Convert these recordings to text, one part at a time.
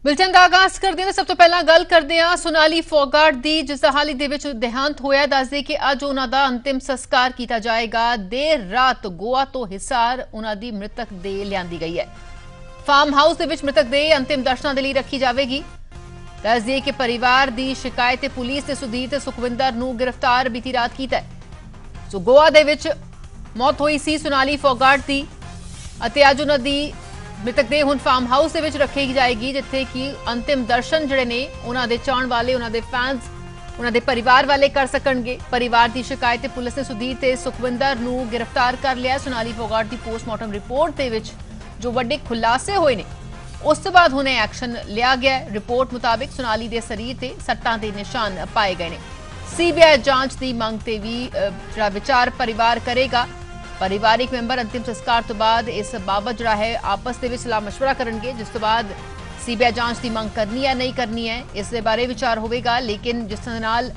Bulletin का आगाज करते हैं। सब तो पहला गल करते हैं सोनाली फोगाट दी, जिसका हाल ही दे विच देहांत होया। दस दे कि अज उन्हां दा अंतिम संस्कार किया जाएगा। देर रात गोवा तो हिसार उन्हां दी मृतक देह लियांदी गई है। फार्म हाउस दे विच मृतक देह अंतिम दर्शनां दे लई रखी जाएगी। दस दे कि परिवार दी शिकायत पुलिस ते सुधीर ते सुखविंदर नूं गिरफ्तार बीती रात कीता है। सो गोवा दे विच मौत हुई सी सोनाली फोगाट दी अते अज उन्हां दी मृतक देह हुण फार्म हाउस दे विच रखी जाएगी, जिथे कि अंतिम दर्शन जिहड़े ने उन्हां दे चाहण वाले, उन्हां दे फैंस, उन्हां दे परिवार वाले कर सकणगे। परिवार की शिकायत पुलिस ने सुधीर ते सुखविंदर नूं गिरफ्तार कर लिया। सोनाली फोगाट की पोस्टमार्टम रिपोर्ट दे विच जो वड्डे खुलासे होए ने उस तो बाद हुणे एक्शन लिया गया। रिपोर्ट मुताबिक सोनाली दे शरीर ते सट्टां दे निशान पाए गए ने। सीबीआई जांच की मंग ते भी जिहड़ा विचार परिवार करेगा। परिवारिक मैंबर अंतिम संस्कार तो बाद इस बाबत जिहड़ा है आपस दे विच सलाह मशवरा करनगे, जिस तो बाद सीबीआई जांच की मंग करनी है नहीं करनी है इस दे बारे विचार होवेगा। लेकिन जिस नाल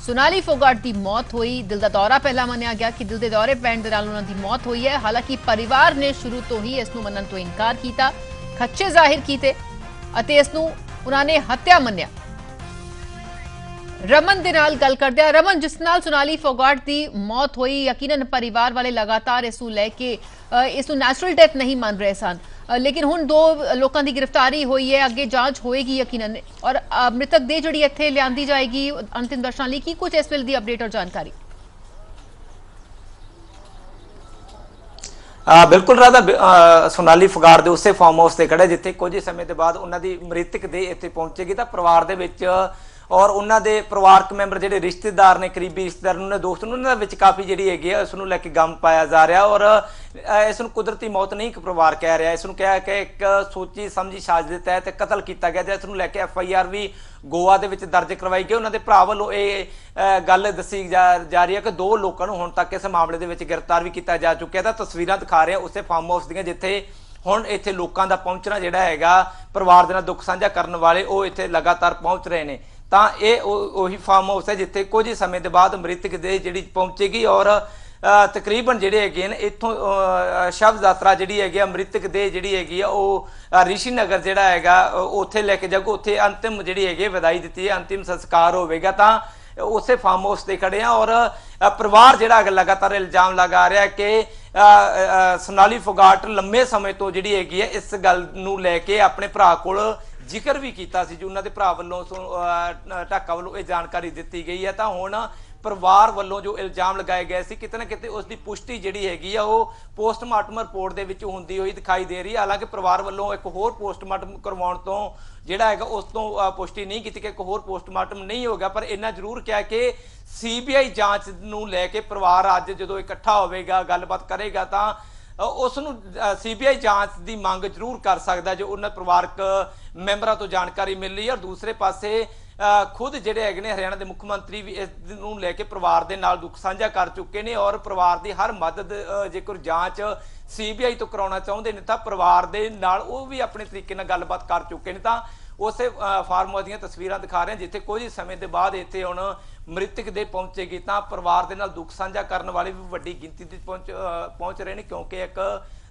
सोनाली फोगाट की मौत हुई, दिल का दौरा पहला मन्निया गया कि दिल के दौरे पैण दे नाल उन्हां दी मौत हुई है। हालांकि परिवार ने शुरू तो ही इस नूं मन्नण तो इनकार किया, खदशे जाहिर किए अते इस नूं उन्हां ने हत्या मन्निया। रमन दे नाल गल करदे हां। रमन, जिस नाल सोनाली फोगाट की मौत हुई, यकीनन परिवार वाले लगातार इस लैके इस नैचुरल डेथ नहीं मान रहे सन, लेकिन हुण दो लोगों की गिरफ्तारी हुई है, अगे जांच होएगी यकीनन, और मृतक देह जिहड़ी इत्थे लियांदी जाएगी अंतिम दर्शनां लई। की कुछ इस वेले दी अपडेट और जानकारी? बिल्कुल राधा, सोनाली फोगाट दे उसे फार्म हाउस से खड़े जिथे कुछ समय के बाद उन्हों की मृतक देह इत्थे पहुंचेगी। तो परिवार दे विच और उन्होंने परिवारक मैंबर जो रिश्तेदार ने, करीबी रिश्तेदार ने, दोस्त ने, उन्होंने काफ़ी जी है इसनों लैके गम पाया जा रहा। और इसनों कुदरती मौत नहीं परिवार कह रहा, इसनों कहा कि एक सोची समझी साजिश के तहत कतल किया गया। इसनों लैके FIR भी गोवा दे विच दर्ज करवाई गई। उन्होंने भरा वालों ये गल दसी जा रही है कि दो लोगों को हुण तक इस मामले के विच गिरफ्तार भी किया जा चुका है। तस्वीरां दिखा रहे हैं उसे फार्म हाउस दी जिथे हुण इत्थे लोगों का पहुंचना जिहड़ा हैगा, परिवार दे नाल दुख साझा करन वाले वो इत्थे लगातार पहुंच रहे हैं। तो ये उही फार्म हाउस है जिथे कुछ ही समय के बाद मृतक देह जी पहुंचेगी। और तकरीबन जिहड़े हैगे ने इत्थों शव यात्रा जिहड़ी हैगी मृतक देह जिहड़ी हैगी ऋषि नगर जिहड़ा हैगा उत्थे लैके जाओ, उत्थे अंतिम जिहड़ी हैगी विदाई दी है, अंतिम संस्कार होवेगा। तो उसे फार्म हाउस से खड़े हैं और परिवार जिहड़ा लगातार इल्जाम लगा रहा है कि सोनाली फोगाट लंबे समय तो जिहड़ी हैगी है इस गल नूं लैके अपने भरा कोल जिक्र भी किया सी, जो उन्होंने भरा वालों ढाका वालों ये जानकारी दी गई है। तो हुण परिवार वालों जो इल्जाम लगाए गए सी किते ना किते उसकी पुष्टि जिहड़ी हैगी आ वो पोस्टमार्टम रिपोर्ट दे विच हुंदी होई दिखाई दे रही है। हालांकि परिवार वालों एक होर पोस्टमार्टम करवाउण तो जिहड़ा हैगा उस तो पुष्टि नहीं की कि एक होर पोस्टमार्टम नहीं होगा, पर इन्ना जरूर कहा कि CBI जांच नूं लैके परिवार अज जदों इकट्ठा होवेगा, गलबात करेगा तो उसनूं CBI जांच की मंग जरूर कर सकता जो उन्होंने परिवारक मैंबरों तो जानकारी मिल रही है। और दूसरे पासे खुद जिहड़े हैगे ने हरियाणा के मुख्यमंत्री भी इस नूं लैके परिवार दे नाल दुख साझा कर चुके हैं और परिवार की हर मदद जेकर जांच CBI तो कराउणा चाहुंदे ने तो परिवार दे नाल वो भी अपने तरीके नाल गलबात कर चुके हैं। तो उसे फार्म हाउस दी तस्वीरां दिखा रहे हैं जिथे कुछ ही समय के बाद इत्थे हुण मृतक दे पहुंचेगी। तो परिवार दे नाल दुख साझा करने वाले भी वड्डी गिनती ते पहुंच रहे हैं, क्योंकि एक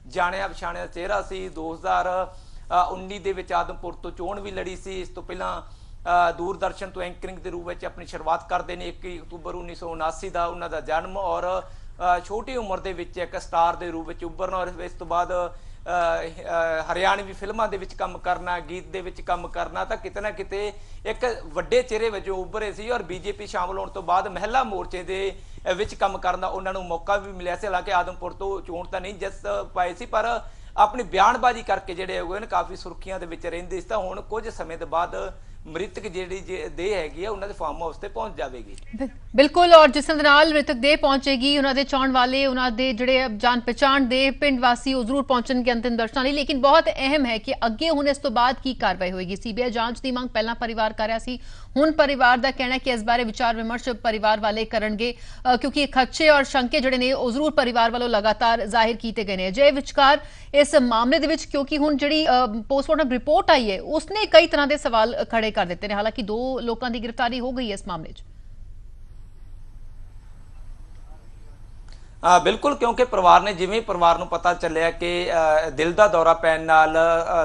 जाणिया पछाणिया चेहरा सी। 2019 दे विच आदमपुर तो चोण भी लड़ी सी। इस तो पहला दूरदर्शन तो एंकरिंग के रूप में अपनी शुरुआत करते हैं। 1 अक्तूबर 1979 का उन्होंने जन्म और छोटी उम्र के विच एक स्टार के रूप में उभरना और इस तो बाद हरियाणवी फिल्मों के विच काम करना, गीत दे विच काम करना, तो किते ना किते एक वड्डे चेहरे वजों उभरे सी। और BJP शामिल होने तो बाद महिला मोर्चे के विच काम करना उन्होंने मौका भी मिला से। हालांकि आदमपुर तो चोण तो नहीं जिस पाए सी, पर अपनी बयानबाजी करके जिहड़े हो गए काफ़ी सुर्खियां दे विच रहिंदे सी। तां हुण कुछ समय के बाद मृतक जिहड़ी देह हैगी उन्हां दे फार्म हाउस ते पहुंच जाएगी। बिल्कुल, और जिस नाल मृतक देह पहुंचेगी उन्हां दे चाहण वाले, उन्हां दे जिहड़े जान पहचान दे पिंड वासी वो जरूर पहुंचणगे अंतिम दर्शनां लई। लेकिन बहुत अहम है कि अगे हुण इस तो बाद की कार्रवाई होएगी। CBI जांच की मंग पहला परिवार कर रहा सी, हुण परिवार का कहना है कि इस बारे विचार विमर्श परिवार वाले करनगे, क्योंकि खदशे और शंके जिहड़े ने वो जरूर परिवार वालों लगातार जाहिर किए गए हैं। जे विचकार इस मामले दे विच क्योंकि हुण जिहड़ी पोस्टमार्टम रिपोर्ट आई है उसने कई तरह के सवाल खड़े कर दिते हैं। हालांकि 2 लोगों की गिरफ्तारी हो गई है इस मामले बिल्कुल, क्योंकि परिवार ने जिवें परिवार ਨੂੰ ਪਤਾ ਚੱਲਿਆ ਕਿ ਦਿਲ ਦਾ ਦੌਰਾ ਪੈਣ ਨਾਲ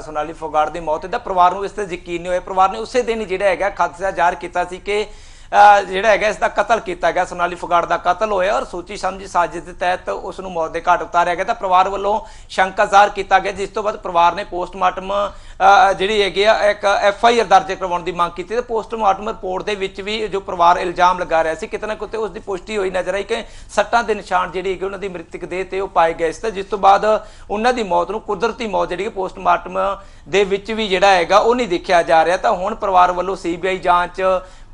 ਸੋਨਾਲੀ ਫੋਗਾਟ ਦੀ ਮੌਤ ਦਾ ਪਰਿਵਾਰ ਨੂੰ ਇਸ ਤੇ ਯਕੀਨ ਨਹੀਂ ਹੋਇਆ। ਪਰਿਵਾਰ ਨੇ ਉਸੇ ਦਿਨ ਜਿਹੜਾ ਹੈਗਾ ਖਾਦਸਾ ਜ਼ਾਹਰ ਕੀਤਾ ਸੀ ਕਿ ਜਿਹੜਾ ਹੈਗਾ ਇਸ ਦਾ ਕਤਲ ਕੀਤਾ ਗਿਆ, ਸੋਨਾਲੀ ਫੋਗਾਟ ਦਾ ਕਤਲ ਹੋਇਆ ਔਰ ਸੋਚੀ ਸਮਝੀ ਸਾਜ਼ਿਸ਼ ਦੇ ਤਹਿਤ ਉਸ ਨੂੰ ਮੌਤ ਦੇ ਘਾਟ ਉਤਾਰਿਆ ਗਿਆ। ਤਾਂ ਪਰਿਵਾਰ ਵੱਲੋਂ ਸ਼ੰਕਾ ਜ਼ਾਹਰ ਕੀਤਾ ਗਿਆ, ਜਿਸ ਤੋਂ ਬਾਅਦ ਪਰਿਵਾਰ ਨੇ ਪੋਸਟਮਾਰਟਮ ਜਿਹੜੀ ਹੈਗੀ ਆ ਇੱਕ FIR ਦਰਜ ਕਰਵਾਉਣ ਦੀ ਮੰਗ ਕੀਤੀ। ਤੇ ਪੋਸਟਮਾਰਟਮ ਰਿਪੋਰਟ ਦੇ ਵਿੱਚ ਵੀ ਜੋ ਪਰਿਵਾਰ ਇਲਜ਼ਾਮ ਲਗਾ ਰਿਹਾ ਸੀ ਕਿਤੇ ਨਾ ਕਿਤੇ ਉਸ ਦੀ ਪੁਸ਼ਟੀ ਹੋਈ ਨਜ਼ਰ ਆਈ ਕਿ ਸੱਟਾਂ ਦੇ ਨਿਸ਼ਾਨ ਜਿਹੜੀ ਹੈਗੇ ਉਹਨਾਂ ਦੀ ਮ੍ਰਿਤਕ ਦੇਹ ਤੇ ਉਹ ਪਾਏ ਗਏ ਸੀ, ਜਿਸ ਤੋਂ ਬਾਅਦ ਉਹਨਾਂ ਦੀ ਮੌਤ ਨੂੰ ਕੁਦਰਤੀ ਮੌਤ ਜਿਹੜੀ ਪੋਸਟਮਾਰਟਮ ਦੇ ਵਿੱਚ ਵੀ ਜਿਹੜਾ ਹੈਗਾ ਉਹ ਨਹੀਂ ਦੇਖਿਆ ਜਾ ਰਿਹਾ। ਤਾਂ ਹੁਣ ਪਰਿਵਾਰ ਵੱਲੋਂ CBI ਜਾਂਚ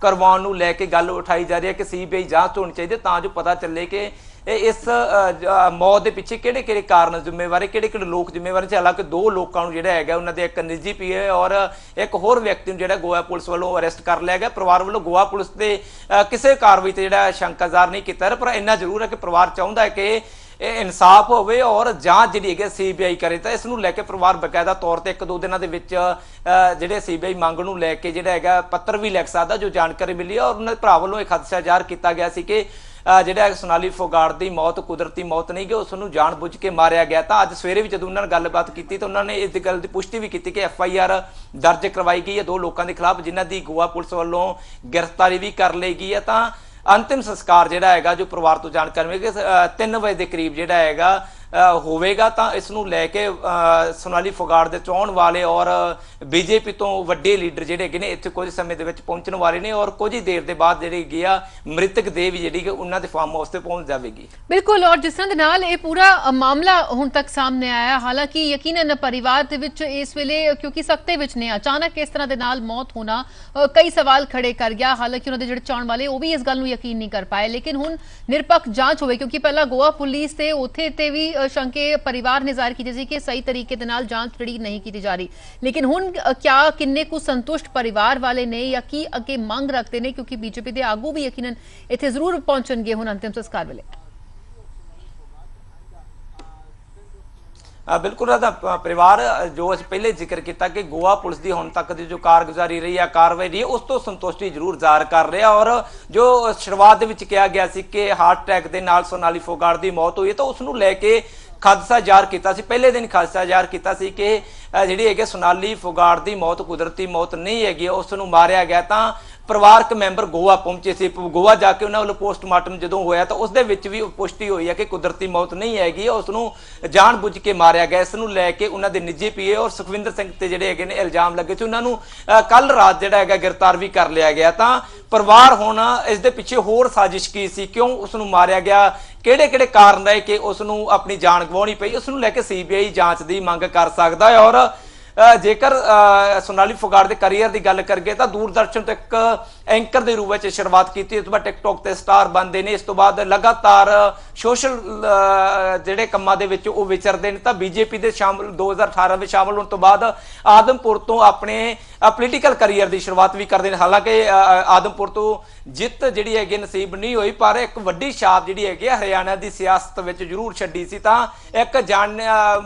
ਕਰਵਾਉਣ ਨੂੰ ਲੈ ਕੇ ਗੱਲ ਉਠਾਈ ਜਾ ਰਹੀ ਹੈ ਕਿ CBI ਜਾਂਚ ਹੋਣੀ ਚਾਹੀਦੀ ਤਾਂ ਜੋ ਪਤਾ ਚੱਲੇ ਕਿ ਇਸ ਮੌਤ ਦੇ ਪਿੱਛੇ ਕਿਹੜੇ ਕਿਹੜੇ ਕਾਰਨ ਜ਼ਿੰਮੇਵਾਰ, ਕਿਹੜੇ ਕਿਹੜੇ ਲੋਕ ਜ਼ਿੰਮੇਵਾਰ ਸੀ। ਹਾਲਾਂਕਿ 2 ਲੋਕਾਂ ਨੂੰ ਜਿਹੜਾ ਹੈਗਾ ਉਹਨਾਂ ਦੇ ਇੱਕ ਨਿੱਜੀ PA ਔਰ ਇੱਕ ਹੋਰ ਵਿਅਕਤੀ ਨੂੰ ਜਿਹੜਾ ਗੋਆ ਪੁਲਿਸ ਵੱਲੋਂ ਅਰੈਸਟ ਕਰ ਲਿਆ ਗਿਆ। ਪਰਿਵਾਰ ਵੱਲੋਂ ਗੋਆ ਪੁਲਿਸ ਦੇ ਕਿਸੇ ਕਾਰਵਾਈ ਤੇ ਜਿਹੜਾ ਸ਼ੰਕਾ ਜ਼ਾਹਰ ਨਹੀਂ ਕੀਤਾ, ਪਰ ਇੰਨਾ ਜ਼ਰੂਰ ਹੈ ਕਿ ਪਰਿਵਾਰ ਚਾਹੁੰਦਾ ਹੈ ਕਿ ਇਨਸਾਫ ਹੋਵੇ ਔਰ ਜਾਂਚ ਜਿਹੜੀ ਹੈਗੀ CBI ਕਰੇ। ਤਾਂ ਇਸ ਨੂੰ ਲੈ ਕੇ ਪਰਿਵਾਰ ਬਕਾਇਦਾ ਤੌਰ ਤੇ 1-2 ਦਿਨਾਂ ਦੇ ਵਿੱਚ ਜਿਹੜੇ CBI ਮੰਗ ਨੂੰ ਲੈ ਕੇ ਜਿਹੜਾ ਹੈਗਾ ਪੱਤਰ ਵੀ ਲਿਖ ਸਕਦਾ, ਜੋ ਜਾਣਕਾਰੀ ਮਿਲੀ ਹੈ। ਔਰ ਉਹਨਾਂ ਦੇ ਭਰਾ ਵੱਲੋਂ ਇਹ ਖਦਸ਼ਾ ਜ਼ਾਹਰ ਕੀਤਾ ਗਿਆ ਸੀ ਕਿ ਜਿਹੜਾ ਸੋਨਾਲੀ ਫੋਗਾਟ ਦੀ ਮੌਤ ਕੁਦਰਤੀ ਮੌਤ ਨਹੀਂ ਕਿ ਉਸ ਨੂੰ ਜਾਣ ਬੁੱਝ ਕੇ ਮਾਰਿਆ ਗਿਆ। ਤਾਂ ਅੱਜ ਸਵੇਰੇ ਵੀ ਜਦੋਂ ਉਹਨਾਂ ਨਾਲ ਗੱਲਬਾਤ ਕੀਤੀ ਤਾਂ ਉਹਨਾਂ ਨੇ ਇਸ ਗੱਲ ਦੀ ਪੁਸ਼ਟੀ ਵੀ ਕੀਤੀ ਕਿ FIR ਦਰਜ ਕਰਵਾਈ ਗਈ ਹੈ 2 ਲੋਕਾਂ ਦੇ ਖਿਲਾਫ, ਜਿਨ੍ਹਾਂ ਦੀ ਗੋਆ ਪੁਲਿਸ ਵੱਲੋਂ ਗ੍ਰਿਫਤਾਰੀ ਵੀ ਕਰ ਲਈ ਗਈ ਹੈ। ਤਾਂ ਅੰਤਿਮ ਸੰਸਕਾਰ ਜਿਹੜਾ ਹੈਗਾ ਜੋ ਪਰਿਵਾਰ ਤੋਂ ਜਾਣਕਾਰੀ ਮਿਲੀ ਕਿ 3 ਵਜੇ ਦੇ ਕਰੀਬ ਜਿਹੜਾ ਹੈਗਾ ਹੋਵੇਗਾ। ਤਾਂ ਇਸ ਨੂੰ ਲੈ ਕੇ ਸੋਨਾਲੀ ਫੋਗਾਟ ਦੇ ਚਾਹਣ ਵਾਲੇ ਔਰ BJP ਤੋਂ ਵੱਡੇ ਲੀਡਰ ਜਿਹੜੇ ਹੈਗੇ ਨੇ ਇੱਥੇ ਕੁਝ ਸਮੇਂ ਦੇ ਵਿੱਚ ਪਹੁੰਚਣ ਵਾਲੇ ਨੇ ਔਰ ਕੁਝ ਹੀ ਦੇਰ ਦੇ ਬਾਅਦ ਜਿਹੜੀ ਹੈਗੀ ਆ ਮ੍ਰਿਤਕ ਦੇਹ ਵੀ ਜਿਹੜੀ ਉਹਨਾਂ ਦੇ ਫਾਰਮ ਹਾਊਸ ਤੇ ਪਹੁੰਚ ਜਾਵੇਗੀ। ਬਿਲਕੁਲ, ਔਰ ਜਿਸ ਤਰ੍ਹਾਂ ਦੇ ਨਾਲ ਇਹ ਪੂਰਾ ਮਾਮਲਾ ਹੁਣ ਤੱਕ ਸਾਹਮਣੇ ਆਇਆ, ਹਾਲਾਂਕਿ ਯਕੀਨਨ ਪਰਿਵਾਰ ਦੇ ਵਿੱਚ ਇਸ ਵੇਲੇ ਕਿਉਂਕਿ ਸਖਤੇ ਵਿੱਚ ਨੇ ਅਚਾਨਕ ਇਸ ਤਰ੍ਹਾਂ ਦੇ ਨਾਲ ਮੌਤ ਹੋਣਾ ਕਈ ਸਵਾਲ ਖੜੇ ਕਰ ਗਿਆ। ਹਾਲਾਂਕਿ ਉਹਨਾਂ ਦੇ ਜਿਹੜੇ ਚਾਹਣ ਵਾਲੇ ਉਹ ਵੀ ਇਸ ਗੱਲ ਨੂੰ ਯਕੀਨ ਨਹੀਂ ਕਰ ਪਾਏ, ਲੇਕਿਨ ਹੁਣ ਨਿਰਪੱਖ ਜਾਂਚ ਹੋਵੇ ਕਿਉਂਕਿ ਪਹਿਲਾਂ ਗੋਆ ਪੁਲਿਸ ਤੇ ਉੱਥੇ ਤੇ ਵੀ शंके परिवार ने जाहिर की कि सही तरीके दे नाल जांच जड़ी नहीं की जा रही, लेकिन हुण क्या किन्ने को संतुष्ट परिवार वाले ने या की अगे मंग रखते ने क्योंकि BJP दे आगू भी यकीनन इत्थे जरूर पहुंचणगे हुण अंतिम संस्कार वेले। बिल्कुल परिवार जो असीं पहले जिक्र किया कि गोवा पुलिस की हुण तक की जो कारगुजारी रही है कार्रवाई रही है उस तो संतुष्टि जरूर जाहिर कर रहा। और जो शुरुआत दे विच कहा गया सी कि हार्ट अटैक के नाल सोनाली फोगाट की मौत हुई तो उसनूं लैके खादसा ਜ਼ਾਹਰ ਕੀਤਾ ਸੀ, ਪਹਿਲੇ ਦਿਨ ਖਾਦਸਾ ਜ਼ਾਹਰ ਕੀਤਾ ਸੀ ਕਿ ਜਿਹੜੀ ਹੈਗੀ ਸੋਨਾਲੀ ਫੋਗਾਟ ਦੀ ਮੌਤ ਕੁਦਰਤੀ ਮੌਤ ਨਹੀਂ ਹੈਗੀ, ਉਸ ਨੂੰ ਮਾਰਿਆ ਗਿਆ। ਤਾਂ ਪਰਿਵਾਰਕ ਮੈਂਬਰ ਗੋਆ ਪਹੁੰਚੇ ਸੀ, ਗੋਆ ਜਾ ਕੇ ਉਹਨਾਂ ਵੱਲੋਂ ਪੋਸਟਮਾਰਟਮ ਜਦੋਂ ਹੋਇਆ ਤਾਂ ਉਸ ਦੇ ਵਿੱਚ ਵੀ ਪੁਸ਼ਟੀ ਹੋਈ ਹੈ ਕਿ ਕੁਦਰਤੀ ਮੌਤ ਨਹੀਂ ਹੈਗੀ, ਉਸ ਨੂੰ ਜਾਣ ਬੁੱਝ ਕੇ ਮਾਰਿਆ ਗਿਆ। ਇਸ ਨੂੰ ਲੈ ਕੇ ਉਹਨਾਂ ਦੇ ਨਿੱਜੀ PA ਔਰ ਸੁਖਵਿੰਦਰ ਸਿੰਘ ਤੇ ਜਿਹੜੇ ਹੈਗੇ ਨੇ ਇਲਜ਼ਾਮ ਲੱਗੇ ਸੀ, ਉਹਨਾਂ ਨੂੰ ਕੱਲ ਰਾਤ ਜਿਹੜਾ ਹੈਗਾ ਗ੍ਰਿਫਤਾਰ ਵੀ ਕਰ ਲਿਆ ਗਿਆ। ਤਾਂ ਪਰਿਵਾਰ ਹੁਣ ਇਸ ਦੇ ਪਿੱਛੇ ਹੋਰ ਸਾਜ਼ਿਸ਼ ਕੀ ਸੀ, ਕਿਉਂ ਉਸ ਨੂੰ ਮਾਰਿਆ ਗਿਆ, ਕਿਹੜੇ ਕਿਹੜੇ ਕਾਰਨ ਰਹੇ ਕਿ ਉਸ ਨੂੰ ਆਪਣੀ ਜਾਨ ਗਵਾਉਣੀ ਪਈ, ਉਸ ਨੂੰ ਲੈ ਕੇ CBI ਜਾਂਚ ਦੀ ਮੰਗ ਕਰ ਸਕਦਾ ਹੈ। ਔਰ ਜੇਕਰ ਸੋਨਾਲੀ ਫੋਗਾਟ ਦੇ ਕਰੀਅਰ ਦੀ ਗੱਲ ਕਰੀਏ ਤਾਂ ਦੂਰਦਰਸ਼ਨ ਤੋਂ ਇੱਕ ਐਂਕਰ ਦੇ ਰੂਪ ਵਿੱਚ ਸ਼ੁਰੂਆਤ ਕੀਤੀ, ਇਸ ਤੋਂ ਬਾਅਦ ਟਿਕਟੌਕ ਤੇ ਸਟਾਰ ਬਣਦੇ ਨੇ, ਇਸ ਤੋਂ ਬਾਅਦ ਲਗਾਤਾਰ ਸੋਸ਼ਲ ਜਿਹੜੇ ਕੰਮਾਂ ਦੇ ਵਿੱਚ ਉਹ ਵਿਚਰਦੇ ਨੇ। ਤਾਂ BJP ਦੇ ਸ਼ਾਮਲ 2018 ਵਿੱਚ ਸ਼ਾਮਲ ਹੋਣ ਤੋਂ ਬਾਅਦ ਆਦਮਪੁਰ ਤੋਂ ਆਪਣੇ ਪੋਲੀਟੀਕਲ ਕਰੀਅਰ ਦੀ ਸ਼ੁਰੂਆਤ ਵੀ ਕਰਦੇ ਨੇ। ਹਾਲਾਂਕਿ ਆਦਮਪੁਰ ਤੋਂ ਜਿੱਤ ਜਿਹੜੀ ਹੈਗੀ ਨਸੀਬ ਨਹੀਂ ਹੋਈ, ਪਰ ਇੱਕ ਵੱਡੀ ਛਾਪ ਜਿਹੜੀ ਹੈਗੀ ਹਰਿਆਣਾ ਦੀ ਸਿਆਸਤ ਵਿੱਚ ਜ਼ਰੂਰ ਛੱਡੀ ਸੀ। ਤਾਂ ਇੱਕ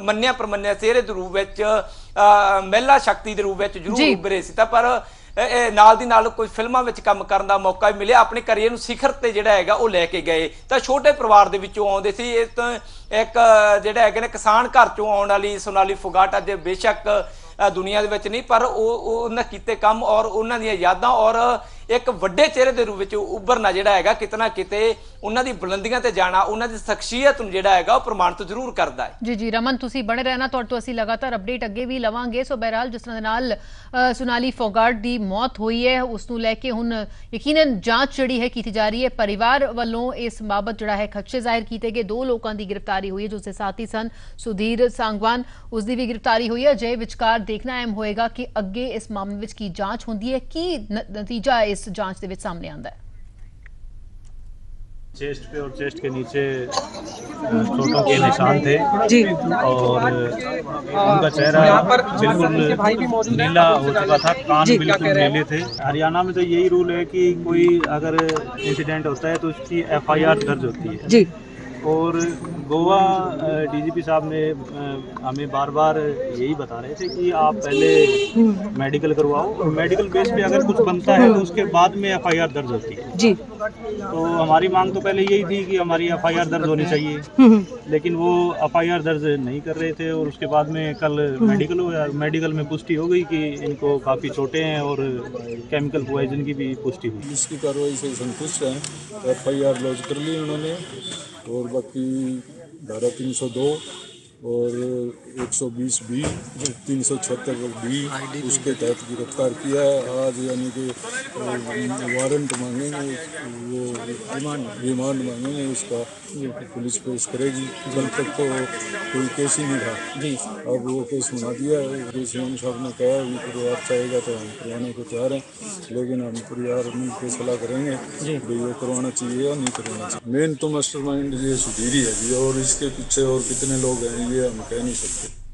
ਮੰਨਿਆ ਪ੍ਰਮੰਨਿਆ ਚਿਹਰੇ ਦੇ ਰੂਪ ਵਿੱਚ ਮਹਿਲਾ ਸ਼ਕਤੀ ਦੇ ਰੂਪ ਵਿੱਚ ਜ਼ਰੂਰ ਉੱਭਰੇ ਸੀ। ਤਾਂ ਪਰ ਨਾਲ ਦੀ ਨਾਲ ਕੁਝ ਫਿਲਮਾਂ ਵਿੱਚ ਕੰਮ ਕਰਨ ਦਾ ਮੌਕਾ ਵੀ ਮਿਲਿਆ, ਆਪਣੇ ਕਰੀਅਰ ਨੂੰ ਸਿਖਰ ਤੇ ਜਿਹੜਾ ਹੈਗਾ ਉਹ ਲੈ ਕੇ ਗਏ। ਤਾਂ ਛੋਟੇ ਪਰਿਵਾਰ ਦੇ ਵਿੱਚੋਂ ਆਉਂਦੇ ਸੀ, ਇਸ ਤੋਂ ਇੱਕ ਜਿਹੜਾ ਹੈਗਾ ਨੇ ਕਿਸਾਨ ਘਰ ਚੋਂ ਆਉਣ ਵਾਲੀ ਸੋਨਾਲੀ ਫੋਗਾਟ ਅੱਜ ਬੇਸ਼ੱਕ ਦੁਨੀਆ ਦੇ ਵਿੱਚ ਨਹੀਂ, ਪਰ ਉਹਨਾਂ ਕੀਤੇ ਕੰਮ ਔਰ ਉਹਨਾਂ ਦੀਆਂ ਯਾਦਾਂ ਔਰ ਇੱਕ ਵੱਡੇ ਚਿਹਰੇ ਦੇ ਰੂਪ ਵਿੱਚ ਉੱਭਰਨਾ ਜਿਹੜਾ ਹੈਗਾ ਕਿਤੇ ਨਾ ਕਿਤੇ ਉਹਨਾਂ ਦੀ ਬੁਲੰਦੀਆਂ ਤੇ ਜਾਣਾ ਉਹਨਾਂ ਦੀ ਸ਼ਖਸੀਅਤ ਨੂੰ ਜਿਹੜਾ ਹੈਗਾ ਉਹ ਪ੍ਰਮਾਣਿਤ ਜ਼ਰੂਰ ਕਰਦਾ ਹੈ। ਜੀ ਜੀ ਰਮਨ, ਤੁਸੀਂ ਬਣੇ ਰਹਿਣਾ, ਤੁਹਾਡੇ ਤੋਂ ਅਸੀਂ ਲਗਾਤਾਰ ਅਪਡੇਟ ਅੱਗੇ ਵੀ ਲਵਾਂਗੇ। ਸੋ ਬਹਰਾਲ ਜਿਸ ਤਰ੍ਹਾਂ ਦੇ ਨਾਲ ਸੋਨਾਲੀ ਫੋਗਾਟ ਦੀ ਮੌਤ ਹੋਈ ਹੈ ਉਸ ਨੂੰ ਲੈ ਕੇ ਹੁਣ ਯਕੀਨਨ ਜਾਂਚ ਜਿਹੜੀ ਹੈ ਕੀਤੀ ਜਾ ਰਹੀ ਹੈ। ਪਰਿਵਾਰ ਵੱਲੋਂ ਇਸ ਬਾਬਤ ਜਿਹੜਾ ਹੈ ਖਦਸ਼ੇ ਜ਼ਾਹਿਰ ਕੀਤੇ ਗਏ। 2 ਲੋਕਾਂ ਦੀ ਗ੍ਰਿਫਤਾਰੀ ਹੋਈ ਹੈ, ਜੋ ਉਸਦੇ ਸਾਥੀ ਸਨ ਸੁਧੀਰ सांगवान, ਉਸ ਦੀ ਵੀ ਗ੍ਰਿਫਤਾਰੀ ਹੋਈ ਹੈ। ਜੇ ਵਿਚਕਾਰ देखना अहम होएगा कि अगे इस मामले में की जांच होती है, की नतीजा इस जांच के सामने आता है। चेस्ट पे और चेस्ट के नीचे चोटों के निशान थे जी, और उनका चेहरा बिल्कुल नीला हो चुका था, कान बिल्कुल नीले थे। हरियाणा में तो यही रूल है कि कोई अगर इंसिडेंट होता है तो उसकी FIR दर्ज होती है जी। और गोवा डीजीपी साहब ने हमें बार बार यही बता रहे थे कि आप पहले मेडिकल करवाओ और मेडिकल बेस पे अगर कुछ बनता है तो उसके बाद में एफआईआर दर्ज होती है जी। तो हमारी मांग तो पहले यही थी कि हमारी एफआईआर दर्ज होनी चाहिए, लेकिन वो एफआईआर दर्ज नहीं कर रहे थे। और उसके बाद में कल मेडिकल हुआ, मेडिकल में पुष्टि हो गई कि इनको काफ़ी चोटें हैं और केमिकल पॉइजन की भी पुष्टि हुई। इसकी कार्रवाई से संतुष्ट हैं, एफआईआर लॉन्च कर ली उन्होंने और बाकी धारा 302 और 120B 376B उसके तहत गिरफ्तार किया है। आज यानी कि वारंट मांगेंगे, वो रिमांड मांगेंगे, उसका पुलिस पेश करेगी। कल तक तो कोई केस ही नहीं था जी, अब वो केस बना दिया है। सीएम साहब ने कहा अभी परिवार चाहेगा तो हम करवाने को तैयार हैं, लेकिन हम परिवार मिलकर सलाह करेंगे भाई ये करवाना चाहिए या नहीं करवाना चाहिए। मेन तो मास्टरमाइंड ये सुधीर ही है जी, और इसके पीछे और कितने लोग हैं ये हम कह नहीं सकते।